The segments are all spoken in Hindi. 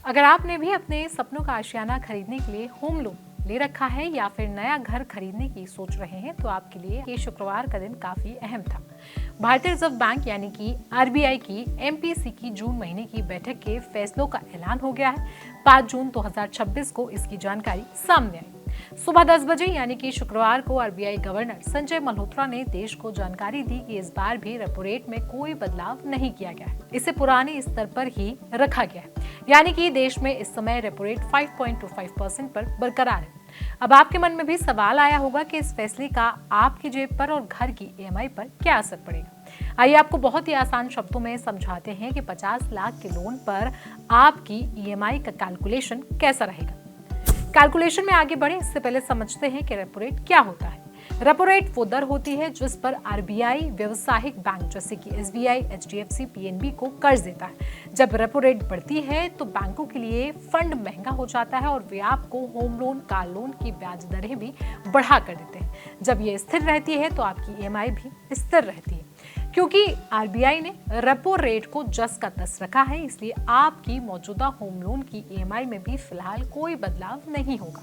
अगर आपने भी अपने सपनों का आशियाना खरीदने के लिए होम लोन ले रखा है या फिर नया घर खरीदने की सोच रहे हैं तो आपके लिए ये शुक्रवार का दिन काफी अहम था। भारतीय रिजर्व बैंक यानी कि आरबीआई की एमपीसी की जून महीने की बैठक के फैसलों का ऐलान हो गया है। 5 जून 2026 को इसकी जानकारी सामने आई। सुबह 10 बजे यानी कि शुक्रवार को आरबीआई गवर्नर संजय मल्होत्रा ने देश को जानकारी दी कि इस बार भी रेपो रेट में कोई बदलाव नहीं किया गया है, इसे पुराने स्तर पर ही रखा गया है। यानी कि देश में इस समय रेपो रेट 5.25% पर बरकरार है। अब आपके मन में भी सवाल आया होगा कि इस फैसले का आपकी जेब पर और घर की ईएमआई पर क्या असर पड़ेगा। आइए आपको बहुत ही आसान शब्दों में समझाते हैं कि 50 लाख के लोन पर आपकी ईएमआई का कैलकुलेशन कैसा रहेगा। कैलकुलेशन में आगे बढ़े इससे पहले समझते हैं कि रेपो रेट क्या होता है। रेपो रेट वो दर होती है जिस पर आरबीआई व्यावसायिक बैंक जैसे कि एसबीआई, एचडीएफसी, पीएनबी को कर्ज देता है। जब रेपो रेट बढ़ती है तो बैंकों के लिए फंड महंगा हो जाता है और वे आपको होम लोन, कार लोन की ब्याज दरें भी बढ़ा कर देते हैं। जब ये स्थिर रहती है तो आपकी ईएमआई भी स्थिर रहती है। क्योंकि आरबीआई ने रेपो रेट को जस का तस रखा है, इसलिए आपकी मौजूदा होम लोन की ईएमआई में भी फिलहाल कोई बदलाव नहीं होगा।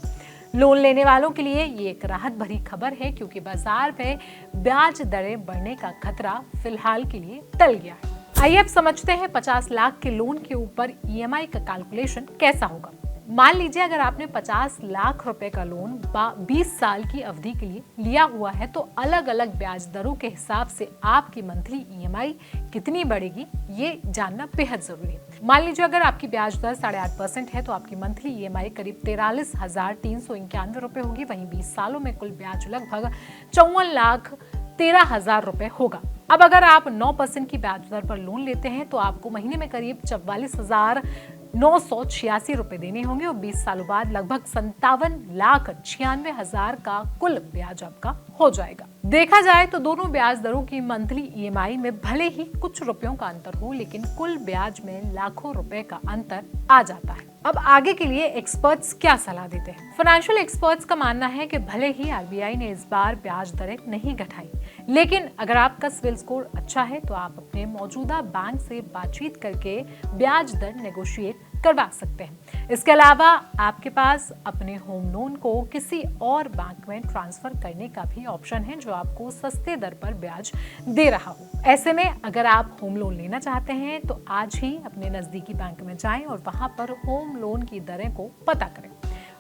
लोन लेने वालों के लिए ये एक राहत भरी खबर है क्योंकि बाजार में ब्याज दरें बढ़ने का खतरा फिलहाल के लिए टल गया है। आइए अब समझते हैं 50 लाख के लोन के ऊपर ईएमआई का कैलकुलेशन कैसा होगा। मान लीजिए अगर आपने 50 लाख रुपए का लोन 20 साल की अवधि के लिए लिया हुआ है तो अलग अलग ब्याज दरों के हिसाब से आपकी मंथली ईएमआई कितनी बढ़ेगी ये जानना बेहद जरूरी है। मान लीजिए अगर आपकी ब्याज दर 8.5% है तो आपकी मंथली ईएमआई करीब 43,391 रुपए होगी। वहीं 20 सालों में कुल ब्याज लगभग 54,13,000 रुपए होगा। अब अगर आप 9% की ब्याज दर पर लोन लेते हैं तो आपको महीने में करीब 44,986 रुपए देने होंगे और 20 सालों बाद लगभग 57,96,000 का कुल ब्याज आपका हो जाएगा। देखा जाए तो दोनों ब्याज दरों की मंथली ईएमआई में भले ही कुछ रुपयों का अंतर हो, लेकिन कुल ब्याज में लाखों रुपए का अंतर आ जाता है। अब आगे के लिए एक्सपर्ट्स क्या सलाह देते हैं। फाइनेंशियल एक्सपर्ट्स का मानना है कि भले ही आरबीआई ने इस बार ब्याज दरें नहीं घटाई, लेकिन अगर आपका सिविल स्कोर अच्छा है तो आप अपने मौजूदा बैंक से बातचीत करके ब्याज दर नेगोशिएट करवा सकते हैं। इसके अलावा आपके पास अपने होम लोन को किसी और बैंक में ट्रांसफर करने का भी ऑप्शन है जो आपको सस्ते दर पर ब्याज दे रहा हो। ऐसे में अगर आप होम लोन लेना चाहते हैं तो आज ही अपने नजदीकी बैंक में जाएं और वहां पर होम लोन की दरें को पता करें।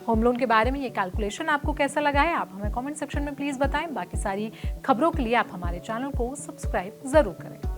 होम लोन के बारे में ये कैलकुलेशन आपको कैसा लगा है आप हमें कमेंट सेक्शन में प्लीज बताएं। बाकी सारी खबरों के लिए आप हमारे चैनल को सब्सक्राइब जरूर करें।